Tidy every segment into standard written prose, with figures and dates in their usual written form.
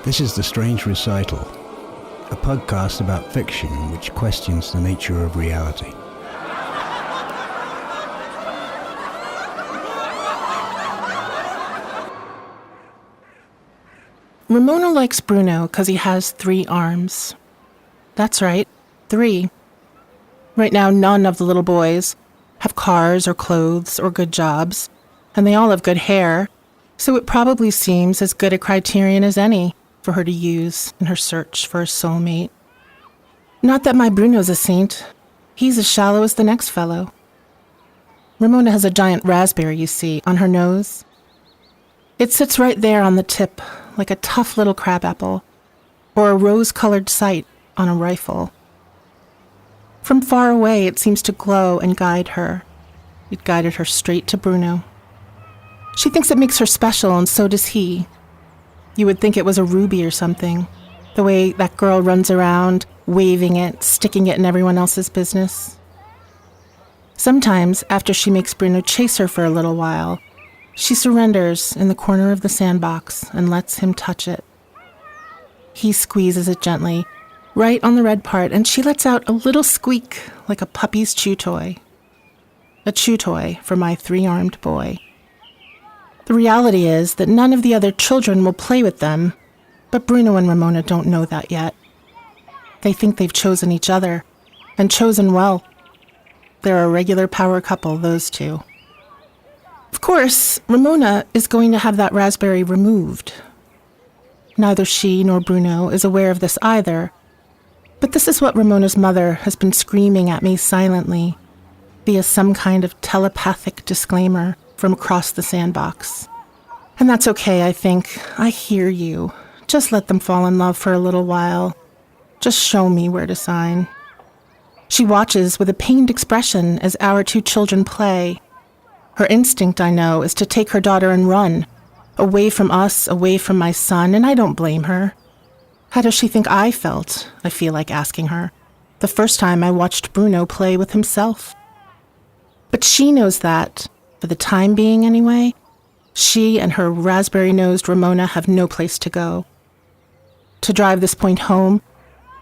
This is The Strange Recital, a podcast about fiction which questions the nature of reality. Ramona likes Bruno because he has 3 arms. That's right, 3. Right now, none of the little boys have cars or clothes or good jobs, and they all have good hair, so it probably seems as good a criterion as any for her to use in her search for a soulmate. Not that my Bruno's a saint. He's as shallow as the next fellow. Ramona has a giant raspberry, you see, on her nose. It sits right there on the tip, like a tough little crabapple, or a rose-colored sight on a rifle. From far away, it seems to glow and guide her. It guided her straight to Bruno. She thinks it makes her special, and so does he. You would think it was a ruby or something, the way that girl runs around, waving it, sticking it in everyone else's business. Sometimes, after she makes Bruno chase her for a little while, she surrenders in the corner of the sandbox and lets him touch it. He squeezes it gently, right on the red part, and she lets out a little squeak like a puppy's chew toy. A chew toy for my 3-armed boy. The reality is that none of the other children will play with them, but Bruno and Ramona don't know that yet. They think they've chosen each other, and chosen well. They're a regular power couple, those two. Of course, Ramona is going to have that raspberry removed. Neither she nor Bruno is aware of this either, but this is what Ramona's mother has been screaming at me silently, via some kind of telepathic disclaimer from across the sandbox. And that's okay, I think. I hear you. Just let them fall in love for a little while. Just show me where to sign. She watches with a pained expression as our 2 children play. Her instinct, I know, is to take her daughter and run, away from us, away from my son, and I don't blame her. How does she think I felt, I feel like asking her, the first time I watched Bruno play with himself? But she knows that, for the time being anyway, she and her raspberry-nosed Ramona have no place to go. To drive this point home,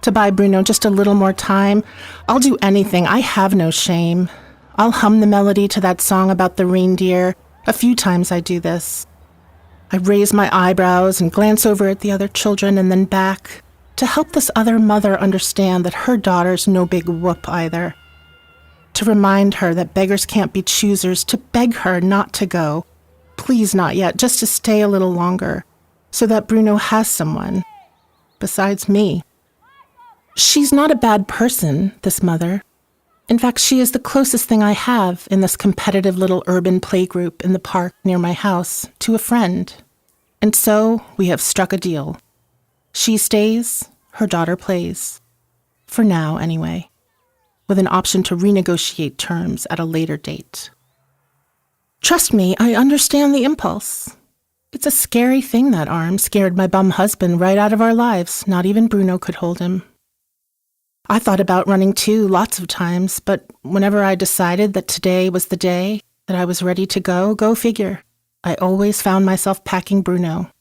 to buy Bruno just a little more time, I'll do anything. I have no shame. I'll hum the melody to that song about the reindeer. A few times I do this. I raise my eyebrows and glance over at the other children and then back to help this other mother understand that her daughter's no big whoop either. To remind her that beggars can't be choosers, to beg her not to go. Please not yet, just to stay a little longer, so that Bruno has someone, besides me. She's not a bad person, this mother. In fact, she is the closest thing I have in this competitive little urban playgroup in the park near my house to a friend. And so we have struck a deal. She stays, her daughter plays. For now, anyway. With an option to renegotiate terms at a later date. Trust me, I understand the impulse. It's a scary thing, that arm scared my bum husband right out of our lives. Not even Bruno could hold him. I thought about running too, lots of times, but whenever I decided that today was the day that I was ready to go figure, I always found myself packing Bruno.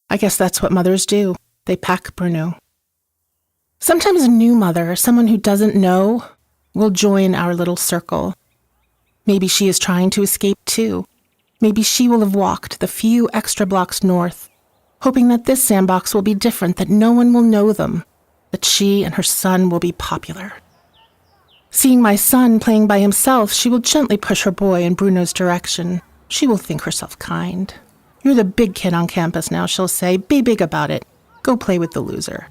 I guess that's what mothers do. They pack Bruno. Sometimes a new mother, someone who doesn't know, will join our little circle. Maybe she is trying to escape too. Maybe she will have walked the few extra blocks north, hoping that this sandbox will be different, that no one will know them, that she and her son will be popular. Seeing my son playing by himself, she will gently push her boy in Bruno's direction. She will think herself kind. You're the big kid on campus now, she'll say. Be big about it. Go play with the loser.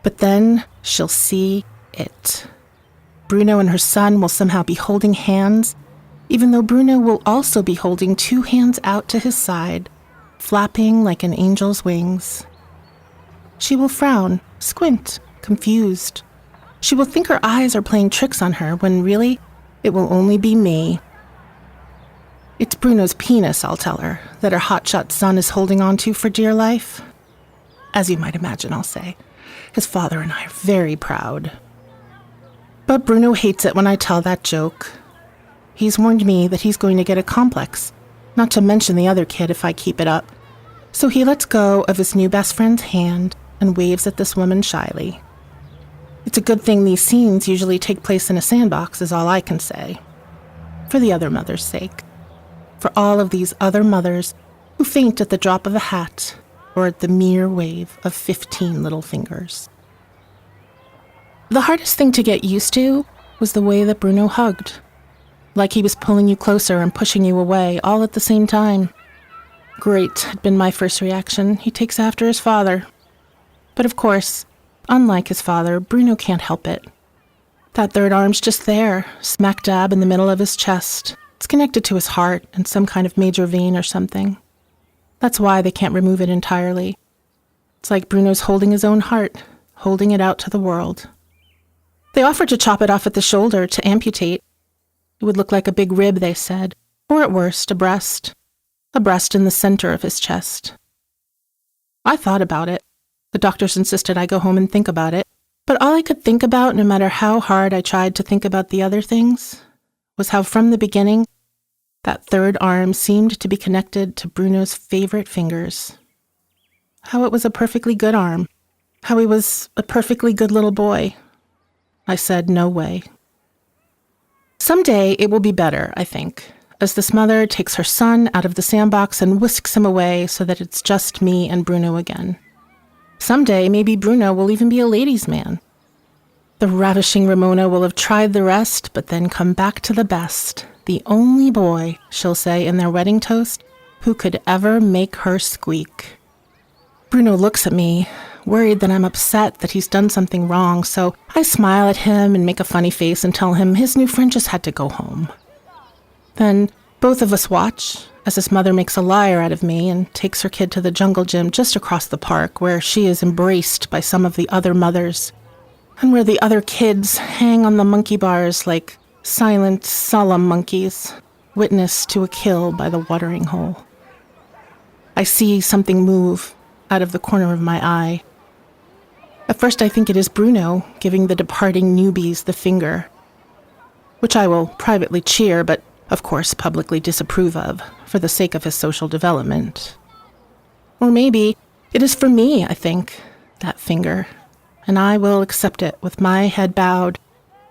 But then she'll see it. Bruno and her son will somehow be holding hands, even though Bruno will also be holding 2 hands out to his side, flapping like an angel's wings. She will frown, squint, confused. She will think her eyes are playing tricks on her, when really, it will only be me. It's Bruno's penis, I'll tell her, that her hotshot son is holding on to for dear life. As you might imagine, I'll say. His father and I are very proud. But Bruno hates it when I tell that joke. He's warned me that he's going to get a complex, not to mention the other kid if I keep it up. So he lets go of his new best friend's hand and waves at this woman shyly. It's a good thing these scenes usually take place in a sandbox, is all I can say. For the other mother's sake. For all of these other mothers who faint at the drop of a hat or at the mere wave of 15 little fingers. The hardest thing to get used to was the way that Bruno hugged. Like he was pulling you closer and pushing you away, all at the same time. Great had been my first reaction. He takes after his father. But of course, unlike his father, Bruno can't help it. That third arm's just there, smack dab in the middle of his chest. It's connected to his heart and some kind of major vein or something. That's why they can't remove it entirely. It's like Bruno's holding his own heart, holding it out to the world. They offered to chop it off at the shoulder to amputate. It would look like a big rib, they said, or at worst, a breast. A breast in the center of his chest. I thought about it. The doctors insisted I go home and think about it. But all I could think about, no matter how hard I tried to think about the other things, was how from the beginning, that third arm seemed to be connected to Bruno's favorite fingers. How it was a perfectly good arm. How he was a perfectly good little boy. I said, no way. Someday it will be better, I think, as this mother takes her son out of the sandbox and whisks him away so that it's just me and Bruno again. Someday, maybe Bruno will even be a ladies' man. The ravishing Ramona will have tried the rest, but then come back to the best. The only boy, she'll say in their wedding toast, who could ever make her squeak. Bruno looks at me, worried that I'm upset that he's done something wrong, so I smile at him and make a funny face and tell him his new friend just had to go home. Then both of us watch as his mother makes a liar out of me and takes her kid to the jungle gym just across the park where she is embraced by some of the other mothers and where the other kids hang on the monkey bars like silent, solemn monkeys, witness to a kill by the watering hole. I see something move out of the corner of my eye. At first I think it is Bruno giving the departing newbies the finger, which I will privately cheer, but of course publicly disapprove of, for the sake of his social development. Or maybe it is for me, I think, that finger, and I will accept it with my head bowed,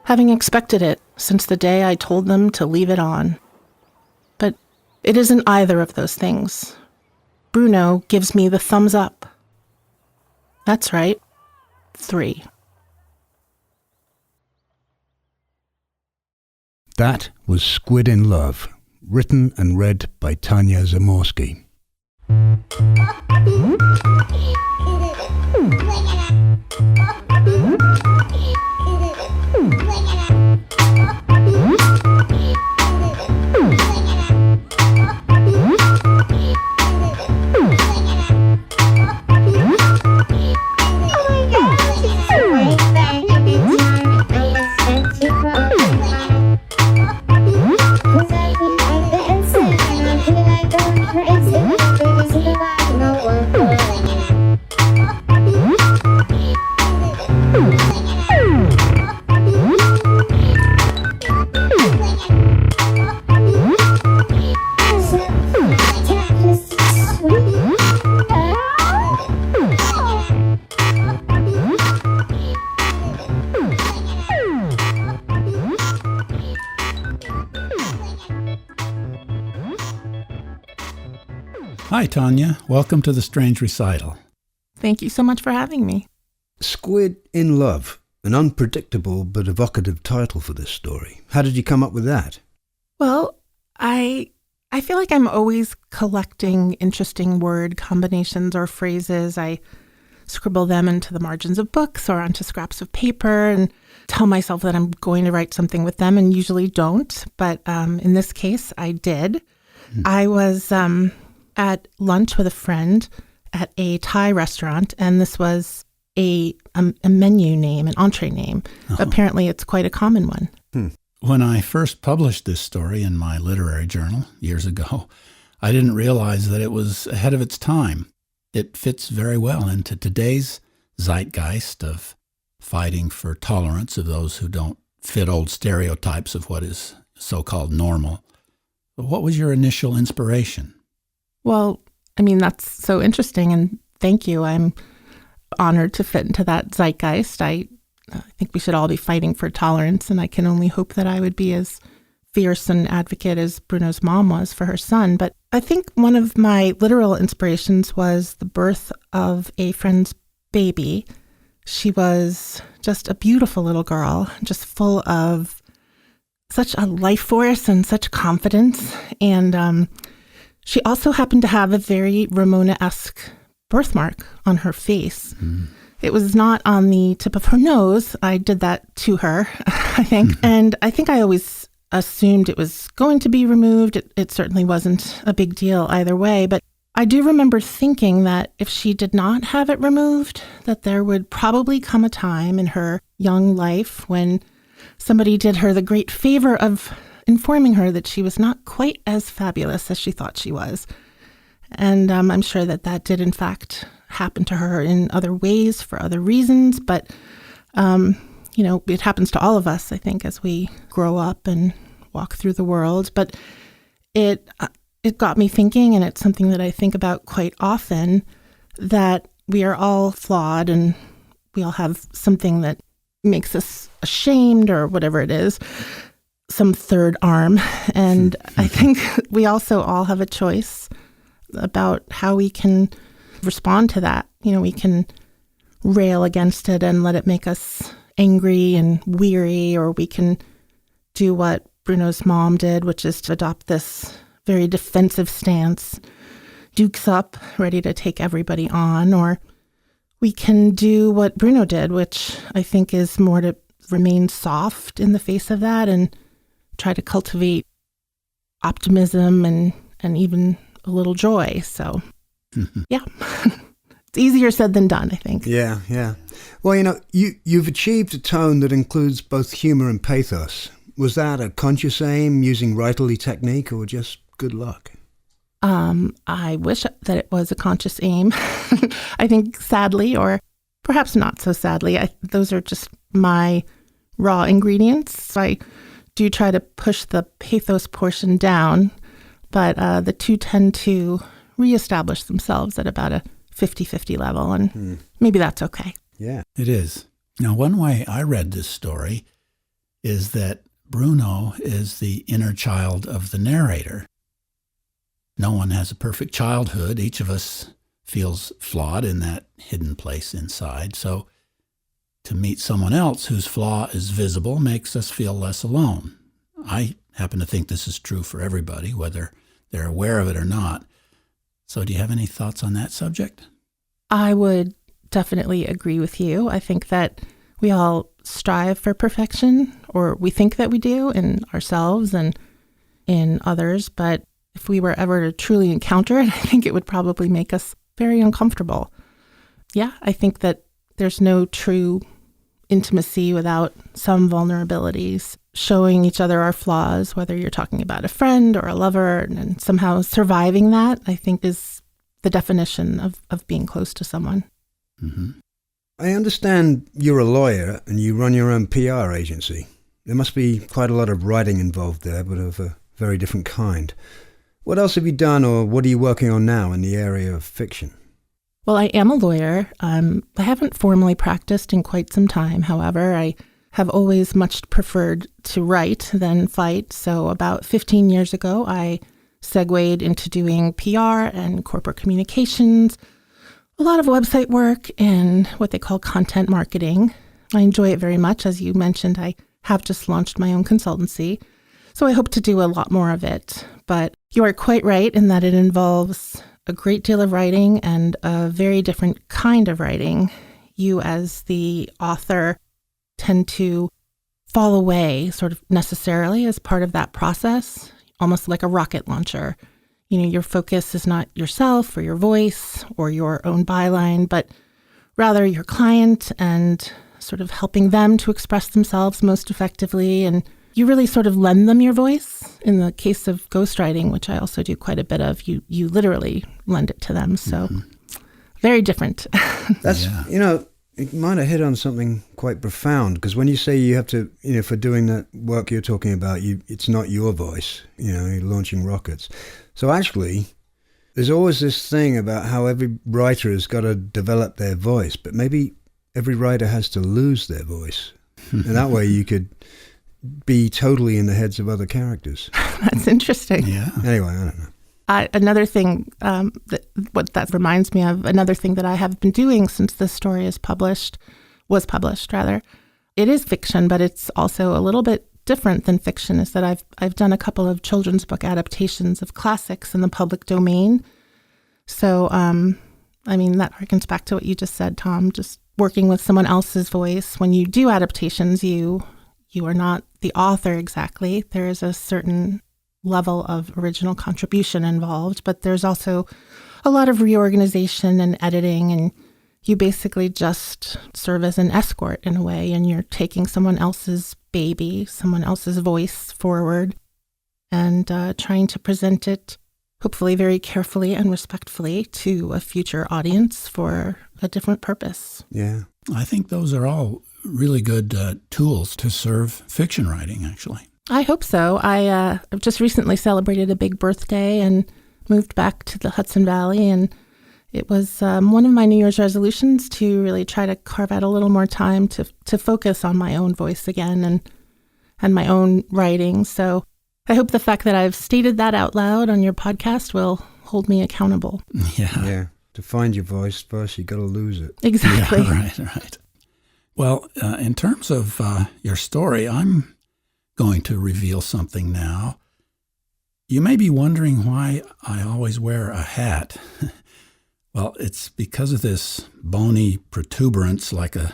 having expected it since the day I told them to leave it on. But it isn't either of those things. Bruno gives me the thumbs up. That's right, 3. That was Squid in Love, written and read by Tania Zamorsky. Hi, Tania. Welcome to the Strange Recital. Thank you so much for having me. Squid in Love, an unpredictable but evocative title for this story. How did you come up with that? Well, I feel like I'm always collecting interesting word combinations or phrases. I scribble them into the margins of books or onto scraps of paper and tell myself that I'm going to write something with them and usually don't. But in this case, I did. I was at lunch with a friend at a Thai restaurant, and this was a menu name, an entree name. Oh. Apparently, it's quite a common one. When I first published this story in my literary journal years ago, I didn't realize that it was ahead of its time. It fits very well into today's zeitgeist of fighting for tolerance of those who don't fit old stereotypes of what is so-called normal. But what was your initial inspiration? Well, I mean, that's so interesting, and thank you. I'm honored to fit into that zeitgeist. I think we should all be fighting for tolerance, and I can only hope that I would be as fierce an advocate as Bruno's mom was for her son. But I think one of my literal inspirations was the birth of a friend's baby. She was just a beautiful little girl, just full of such a life force and such confidence. And she also happened to have a very Ramona-esque birthmark on her face. Mm. It was not on the tip of her nose. I did that to her, I think. And I think I always assumed it was going to be removed. It certainly wasn't a big deal either way. But I do remember thinking that if she did not have it removed, that there would probably come a time in her young life when somebody did her the great favor of informing her that she was not quite as fabulous as she thought she was. And I'm sure that that did, in fact, happen to her in other ways for other reasons. But, it happens to all of us, I think, as we grow up and walk through the world. But it got me thinking, and it's something that I think about quite often, that we are all flawed and we all have something that makes us ashamed or whatever it is, some third arm. And I think we also all have a choice about how we can respond to that. We can rail against it and let it make us angry and weary, or we can do what Bruno's mom did, which is to adopt this very defensive stance, dukes up, ready to take everybody on. Or we can do what Bruno did, which I think is more to remain soft in the face of that and try to cultivate optimism and even a little joy. So, yeah, it's easier said than done, I think. Yeah. Well, you've achieved a tone that includes both humor and pathos. Was that a conscious aim, using writerly technique, or just good luck? I wish that it was a conscious aim. I think sadly, or perhaps not so sadly, those are just my raw ingredients. I do try to push the pathos portion down, but the two tend to reestablish themselves at about a 50-50 level, and maybe that's okay. Yeah, it is. Now, one way I read this story is that Bruno is the inner child of the narrator. No one has a perfect childhood. Each of us feels flawed in that hidden place inside. So to meet someone else whose flaw is visible makes us feel less alone. I happen to think this is true for everybody, whether they're aware of it or not. So do you have any thoughts on that subject? I would definitely agree with you. I think that we all strive for perfection, or we think that we do in ourselves and in others. But if we were ever to truly encounter it, I think it would probably make us very uncomfortable. Yeah, I think that there's no true intimacy without some vulnerabilities. Showing each other our flaws, whether you're talking about a friend or a lover, and somehow surviving that, I think, is the definition of being close to someone. Mm-hmm. I understand you're a lawyer and you run your own PR agency. There must be quite a lot of writing involved there, but of a very different kind. What else have you done, or what are you working on now in the area of fiction? Well, I am a lawyer. I haven't formally practiced in quite some time. However, I have always much preferred to write than fight. So about 15 years ago, I segued into doing PR and corporate communications, a lot of website work, and what they call content marketing. I enjoy it very much. As you mentioned, I have just launched my own consultancy, so I hope to do a lot more of it. But you are quite right in that it involves a great deal of writing and a very different kind of writing. You, as the author, tend to fall away sort of necessarily as part of that process, almost like a rocket launcher. Your focus is not yourself or your voice or your own byline, but rather your client and sort of helping them to express themselves most effectively. And you really sort of lend them your voice. In the case of ghostwriting, which I also do quite a bit of, you literally lend it to them. So very different. That's, it might have hit on something quite profound, because when you say you have to, for doing that work you're talking about, it's not your voice, you're launching rockets. So actually, There's always this thing about how every writer has got to develop their voice, but maybe every writer has to lose their voice. And that way you could be totally in the heads of other characters. That's interesting. Yeah. Anyway, I don't know. Another thing, that reminds me of another thing that I have been doing since this story was published. It is fiction, but it's also a little bit different than fiction. Is that I've done a couple of children's book adaptations of classics in the public domain. So, that harkens back to what you just said, Tom. Just working with someone else's voice. When you do adaptations, you are not the author exactly. There is a certain level of original contribution involved, but there's also a lot of reorganization and editing, and you basically just serve as an escort in a way, and you're taking someone else's baby, someone else's voice forward, and trying to present it hopefully very carefully and respectfully to a future audience for a different purpose. Yeah. I think those are all really good tools to serve fiction writing, actually. I hope so. I've just recently celebrated a big birthday and moved back to the Hudson Valley, and it was one of my New Year's resolutions to really try to carve out a little more time to focus on my own voice again and my own writing. So I hope the fact that I've stated that out loud on your podcast will hold me accountable. Yeah. Yeah. To find your voice first, you got to lose it. Exactly. Yeah, right. Well, in terms of your story, I'm going to reveal something now. You may be wondering why I always wear a hat. Well, it's because of this bony protuberance like a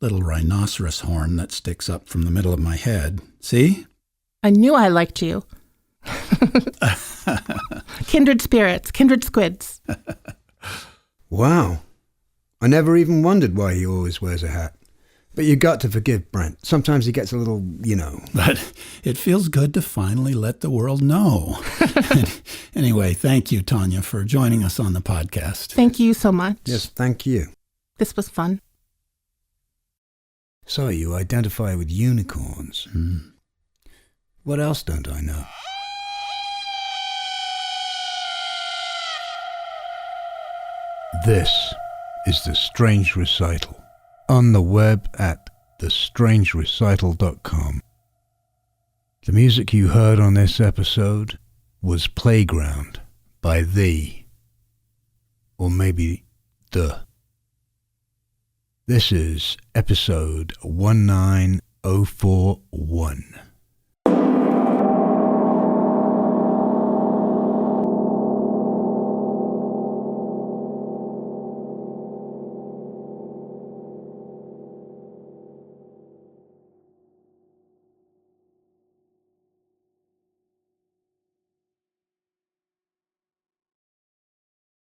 little rhinoceros horn that sticks up from the middle of my head. See? I knew I liked you. Kindred spirits, kindred squids. Wow. I never even wondered why he always wears a hat. But you got to forgive Brent. Sometimes he gets a little, But it feels good to finally let the world know. Anyway, thank you, Tania, for joining us on the podcast. Thank you so much. Yes, thank you. This was fun. So you identify with unicorns. What else don't I know? This is The Strange Recital. On the web at thestrangerecital.com. The music you heard on this episode was Playground by The. Or maybe The. This is episode 19041.